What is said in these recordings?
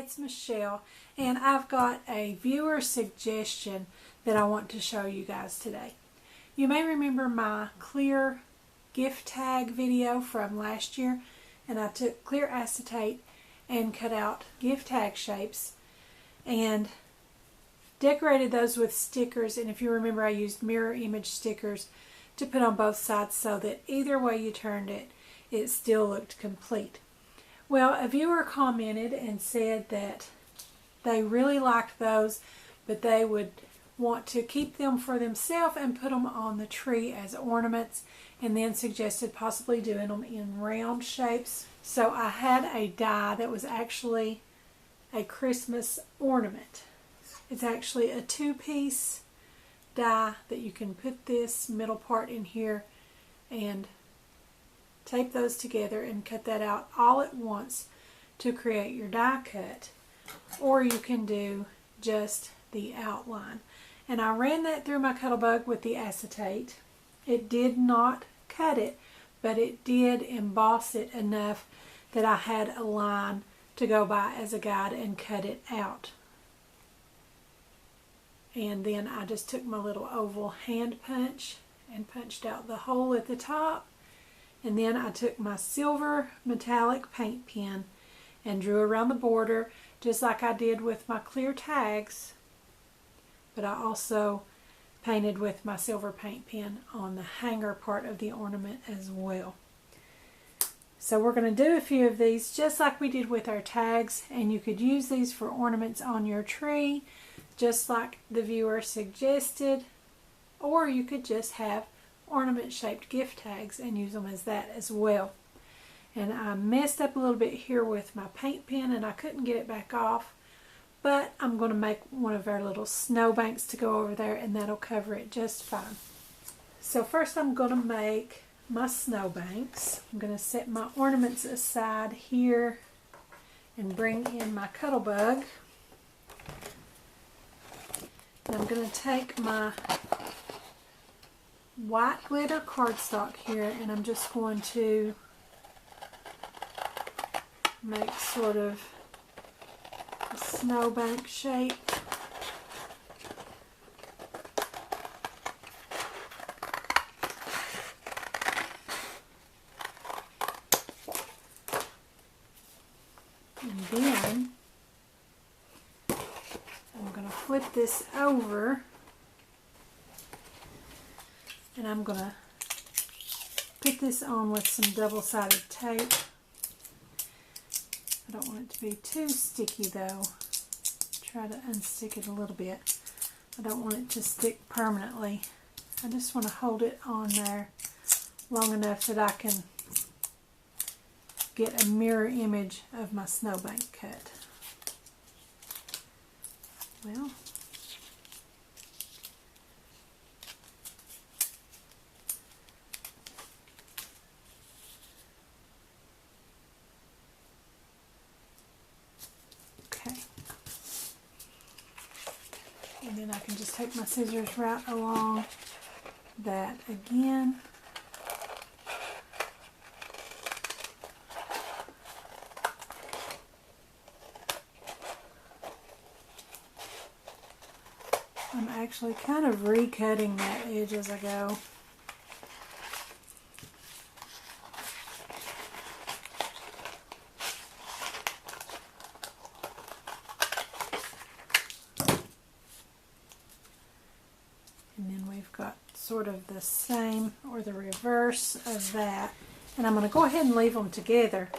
it's Michelle, and I've got a viewer suggestion that I want to show you guys today. You may remember my clear gift tag video from last year, and I took clear acetate and cut out gift tag shapes and decorated those with stickers. And if you remember, I used mirror image stickers to put on both sides so that either way you turned it, it still looked complete. Well, a viewer commented and said that they really liked those, but they would want to keep them for themselves and put them on the tree as ornaments, and then suggested possibly doing them in round shapes. So I had a die that was actually a Christmas ornament. It's actually a two-piece die that you can put this middle part in here and tape those together and cut that out all at once to create your die cut, or you can do just the outline. And I ran that through my Cuttlebug with the acetate. It did not cut it, but it did emboss it enough that I had a line to go by as a guide and cut it out. And then I just took my little oval hand punch and punched out the hole at the top. And then I took my silver metallic paint pen and drew around the border just like I did with my clear tags. But I also painted with my silver paint pen on the hanger part of the ornament as well. So we're going to do a few of these just like we did with our tags, and you could use these for ornaments on your tree just like the viewer suggested, or you could just have ornament shaped gift tags and use them as that as well. And I messed up a little bit here with my paint pen and I couldn't get it back off, but I'm going to make one of our little snowbanks to go over there, and that'll cover it just fine. So first I'm going to make my snowbanks. I'm going to set my ornaments aside here and bring in my Cuttlebug. And I'm going to take my white glitter cardstock here, and I'm just going to make sort of a snowbank shape. And then I'm going to flip this over, and I'm going to put this on with some double-sided tape. I don't want it to be too sticky though. Try to unstick it a little bit. I don't want it to stick permanently. I just want to hold it on there long enough that I can get a mirror image of my snowbank cut. Well, okay. And then I can just take my scissors right along that again. I'm actually kind of recutting that edge as I go. And then we've got sort of the same or the reverse of that. And I'm going to go ahead and leave them together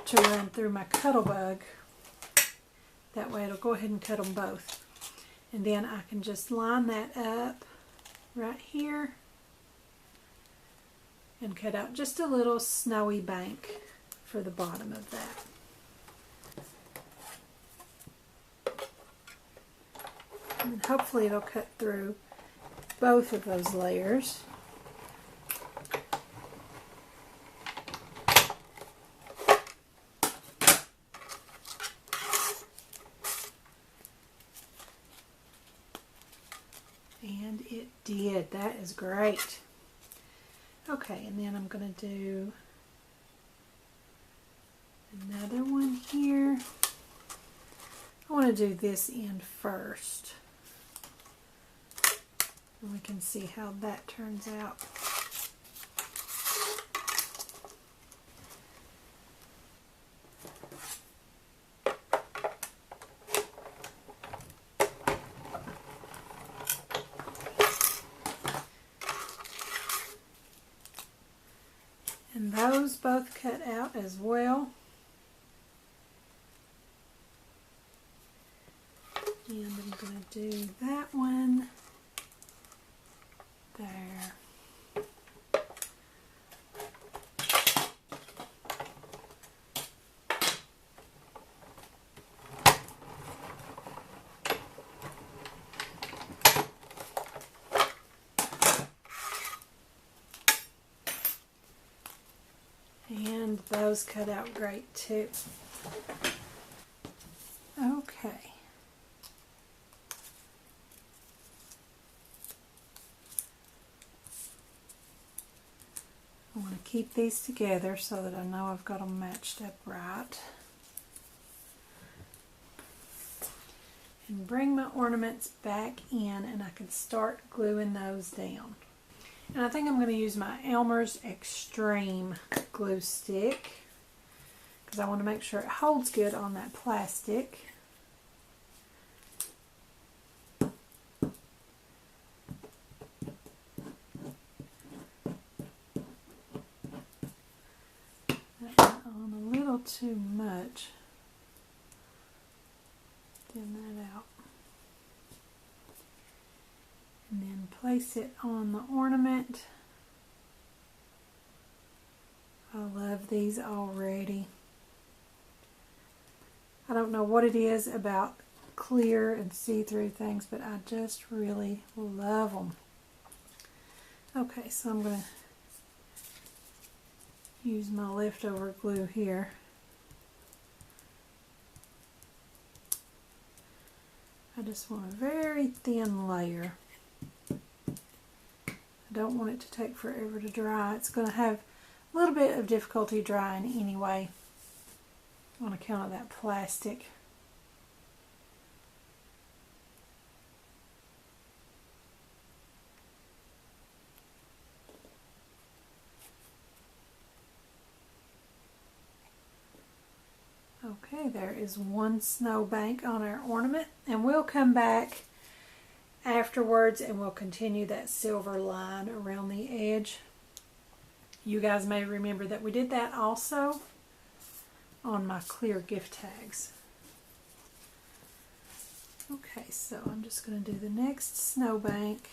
to run through my Cuttlebug. That way it'll go ahead and cut them both. And then I can just line that up right here and cut out just a little snowy bank for the bottom of that. And hopefully it'll cut through both of those layers. And it did. That is great. Okay, and then I'm going to do another one here. I want to do this end first. And we can see how that turns out. And those both cut out as well. And I'm going to do that one there. And those cut out great too. Okay. I want to keep these together so that I know I've got them matched up right. And bring my ornaments back in and I can start gluing those down. And I think I'm going to use my Elmer's Extreme glue stick because I want to make sure it holds good on that plastic. That went on a little too much. Thin that out. And then place it on the ornament. I love these already. I don't know what it is about clear and see-through things, but I just really love them. Okay, so I'm going to use my leftover glue here. I just want a very thin layer. I don't want it to take forever to dry. It's going to have a little bit of difficulty drying anyway on account of that plastic. Okay, there is one snowbank on our ornament, and we'll come back afterwards and we'll continue that silver line around the edge. You guys may remember that we did that also on my clear gift tags. Okay, so I'm just going to do the next snowbank.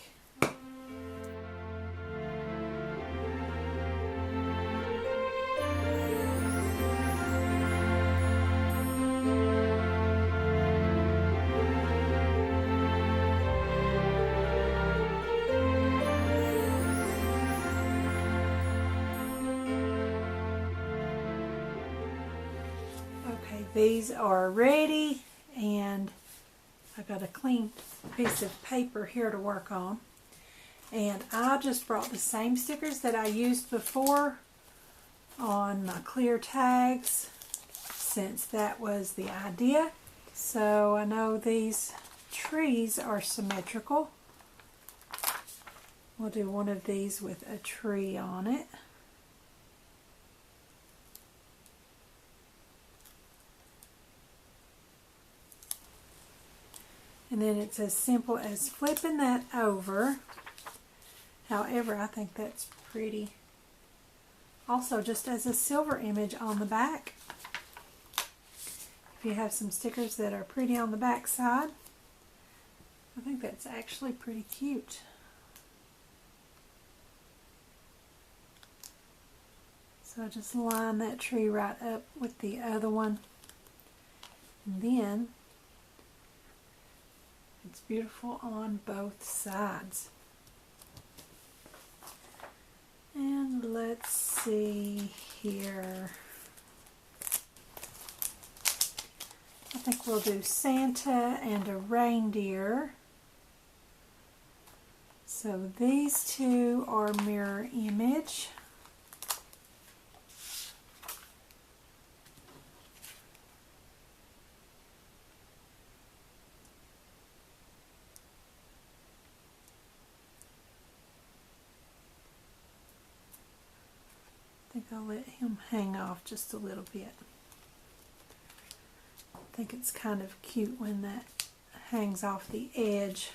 These are ready, and I got a clean piece of paper here to work on. And I just brought the same stickers that I used before on my clear tags, since that was the idea. So I know these trees are symmetrical. We'll do one of these with a tree on it. And then it's as simple as flipping that over. However, I think that's pretty. Also, just as a silver image on the back. If you have some stickers that are pretty on the back side, I think that's actually pretty cute. So I just line that tree right up with the other one. And then it's beautiful on both sides. And let's see here. I think we'll do Santa and a reindeer. So these two are mirror image. I'll let him hang off just a little bit. I think it's kind of cute when that hangs off the edge.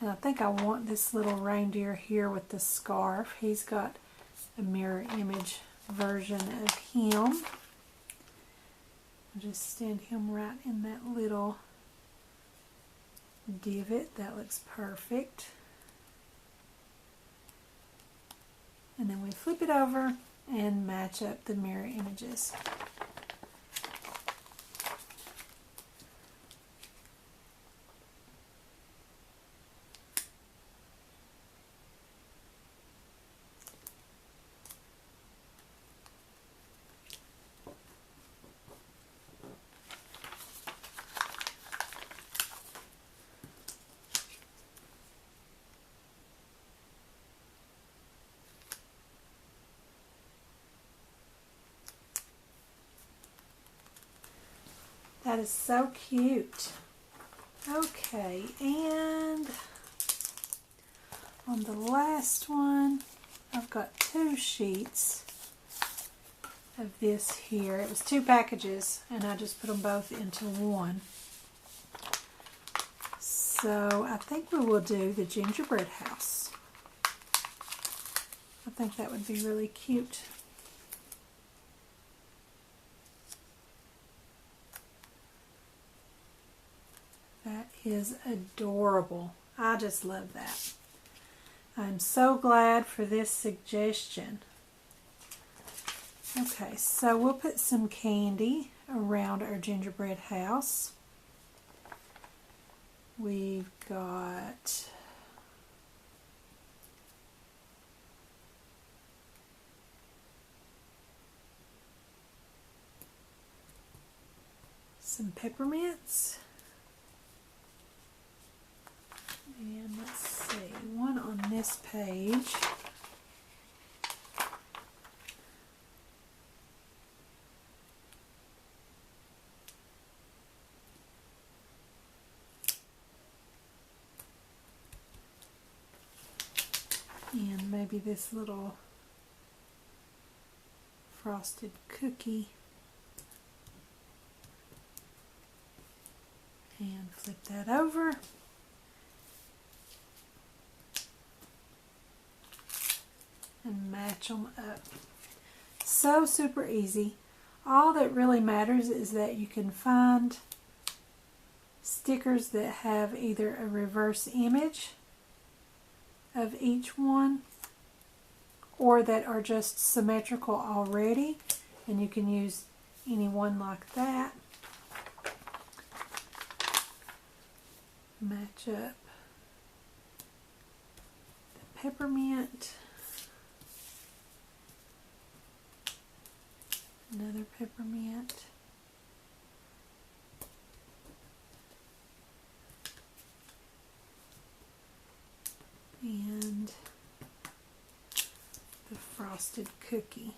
And I think I want this little reindeer here with the scarf. He's got a mirror image version of him. I'll just stand him right in that little divot. That looks perfect. And then we flip it over and match up the mirror images. That is so cute. Okay, and on the last one, I've got 2 sheets of this here. It was 2 packages, and I just put them both into one. So I think we will do the gingerbread house. I think that would be really cute. That is adorable. I just love that. I'm so glad for this suggestion. Okay, so we'll put some candy around our gingerbread house. We've got some peppermints. And let's see, one on this page. And maybe this little frosted cookie. And flip that over. And match them up. So super easy. All that really matters is that you can find stickers that have either a reverse image of each one or that are just symmetrical already, and you can use any one like that. Match up the peppermint. Another peppermint. And the frosted cookie.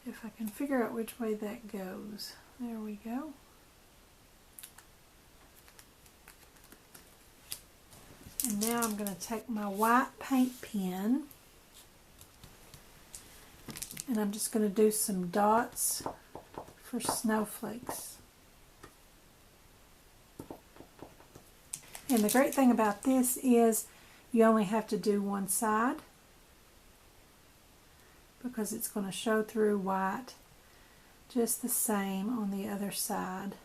If I can figure out which way that goes. There we go. And now I'm going to take my white paint pen and I'm just going to do some dots for snowflakes. And the great thing about this is you only have to do one side because it's going to show through white just the same on the other side.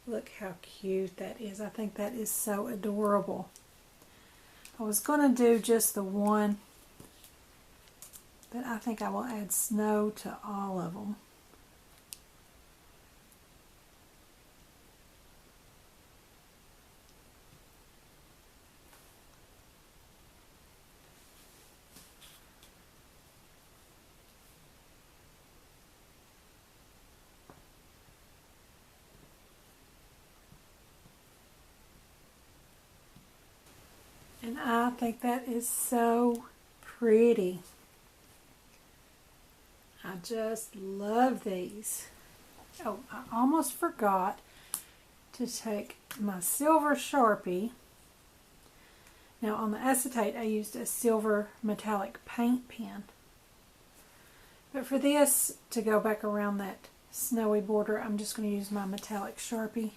Look how cute that is. I think that is so adorable. I was going to do just the one, but I think I will add snow to all of them. I think that is so pretty. I just love these. Oh, I almost forgot to take my silver Sharpie. Now on the acetate I used a silver metallic paint pen. But for this, to go back around that snowy border, I'm just going to use my metallic Sharpie.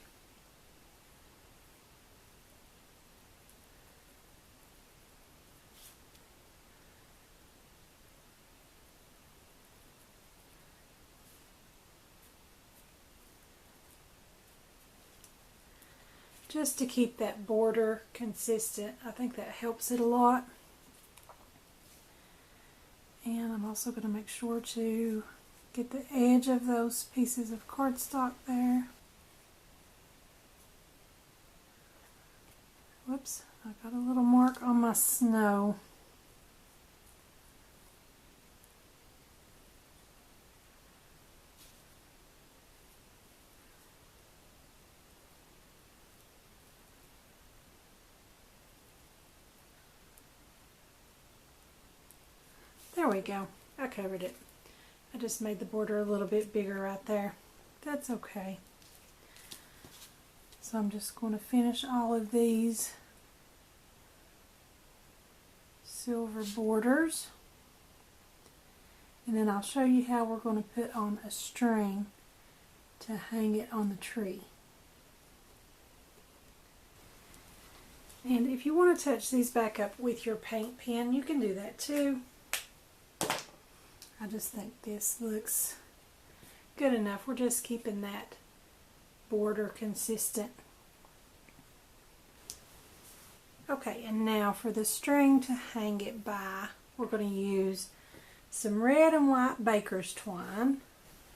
Just to keep that border consistent. I think that helps it a lot. And I'm also going to make sure to get the edge of those pieces of cardstock there. Whoops, I got a little mark on my snow. There we go. I covered it. I just made the border a little bit bigger right there. That's okay. So I'm just going to finish all of these silver borders. And then I'll show you how we're going to put on a string to hang it on the tree. And if you want to touch these back up with your paint pen, you can do that too. I just think this looks good enough. We're just keeping that border consistent. Okay, and now for the string to hang it by, we're going to use some red and white baker's twine.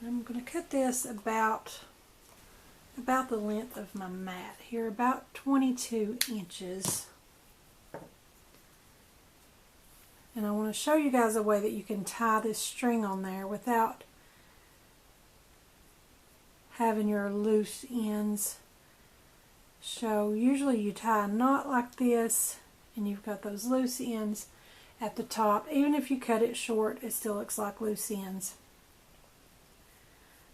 I'm going to cut this about the length of my mat here, about 22 inches. And I want to show you guys a way that you can tie this string on there without having your loose ends show. Usually you tie a knot like this and you've got those loose ends at the top. Even if you cut it short, it still looks like loose ends.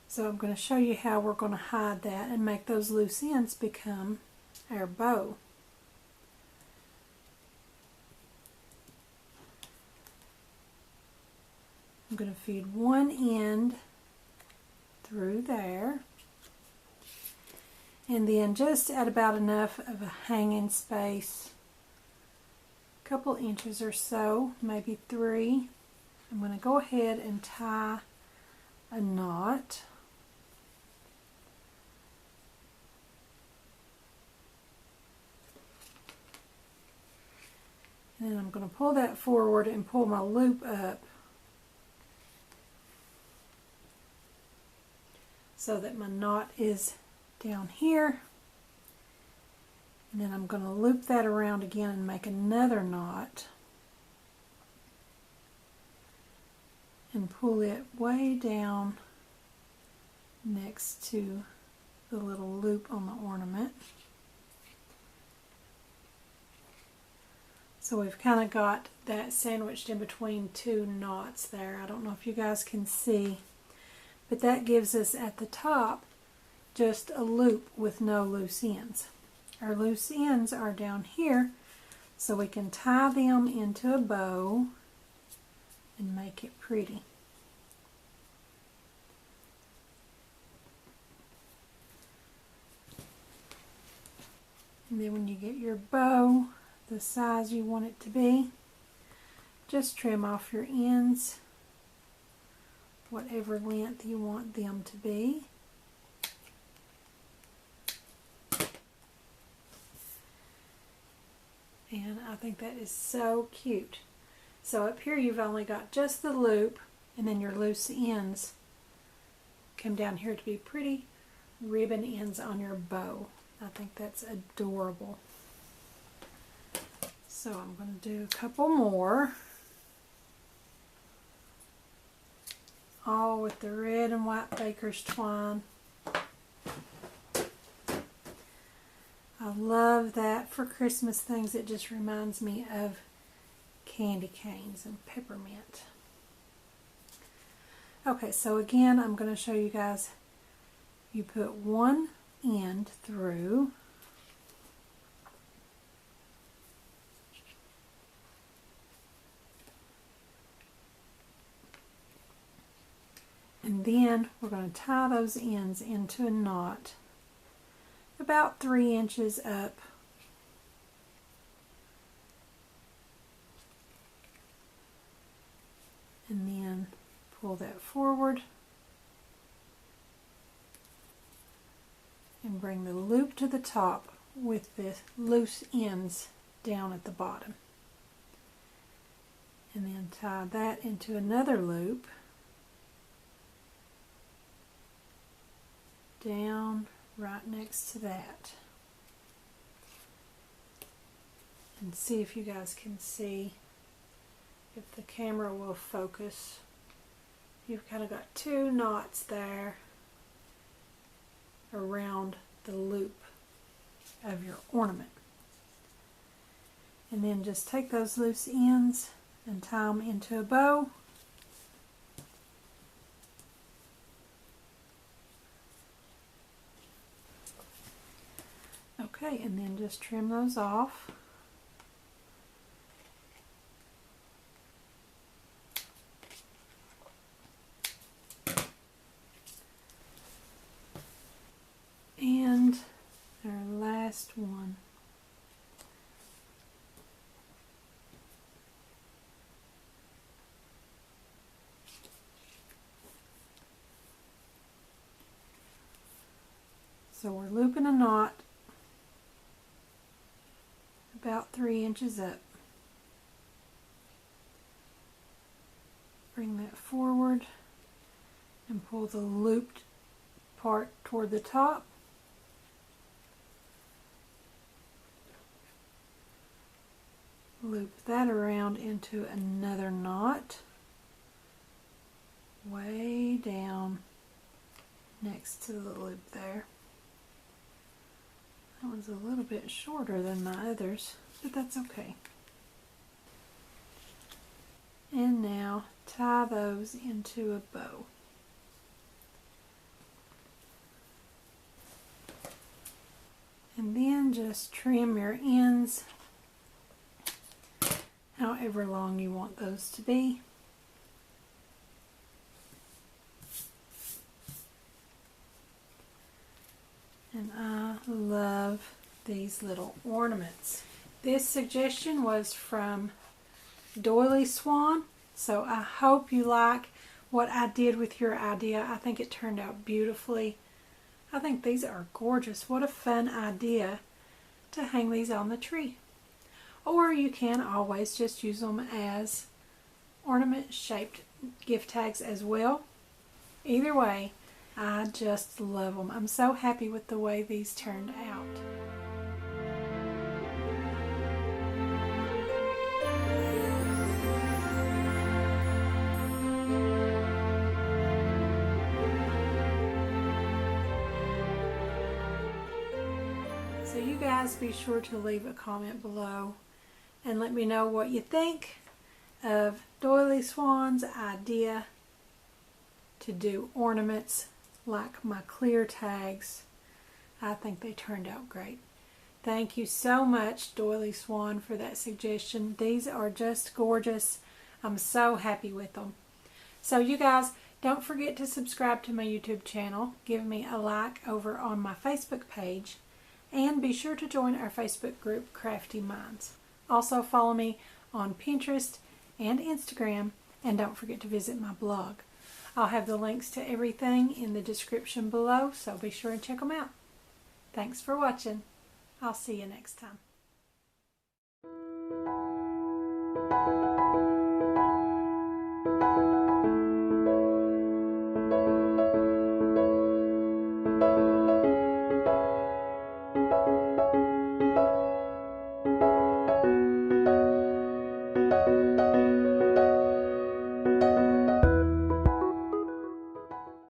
So I'm going to show you how we're going to hide that and make those loose ends become our bow. I'm going to feed one end through there, and then just at about enough of a hanging space, a couple inches or so, maybe 3, I'm going to go ahead and tie a knot. And then I'm going to pull that forward and pull my loop up so that my knot is down here. And then I'm going to loop that around again and make another knot and pull it way down next to the little loop on the ornament. So we've kind of got that sandwiched in between 2 knots there. I don't know if you guys can see, but that gives us at the top just a loop with no loose ends. Our loose ends are down here, so we can tie them into a bow and make it pretty. And then when you get your bow the size you want it to be, just trim off your ends whatever length you want them to be. And I think that is so cute. So up here you've only got just the loop, and then your loose ends come down here to be pretty ribbon ends on your bow. I think that's adorable. So I'm going to do a couple more, all with the red and white baker's twine. I I love that for Christmas things. It just reminds me of candy canes and peppermint. Okay, so again, I'm going to show you guys. You put one end through, and then we're going to tie those ends into a knot about 3 inches up. And then pull that forward and bring the loop to the top with the loose ends down at the bottom. And then tie that into another loop down right next to that. And see if you guys can see, if the camera will focus. You've kind of got 2 knots there around the loop of your ornament. And then just take those loose ends and tie them into a bow. Okay, and then just trim those off. And our last one. So we're looping a knot about 3 inches up. Bring that forward and pull the looped part toward the top. Loop that around into another knot way down next to the loop there. That one's a little bit shorter than my others, but that's okay. And now tie those into a bow. And then just trim your ends however long you want those to be. And I love these little ornaments. This suggestion was from Doilyswan, so I hope you like what I did with your idea. I think it turned out beautifully. I think these are gorgeous. What a fun idea to hang these on the tree. Or you can always just use them as ornament shaped gift tags as well. Either way, I just love them. I'm so happy with the way these turned out. So you guys be sure to leave a comment below and let me know what you think of Doilyswan's idea to do ornaments like my clear tags. I think they turned out great. Thank you so much, Doilyswan, for that suggestion. These are just gorgeous. I'm so happy with them. So you guys, don't forget to subscribe to my YouTube channel. Give me a like over on my Facebook page. And be sure to join our Facebook group, Craftie Minds. Also follow me on Pinterest and Instagram. And don't forget to visit my blog. I'll have the links to everything in the description below, so be sure and check them out. Thanks for watching. I'll see you next time.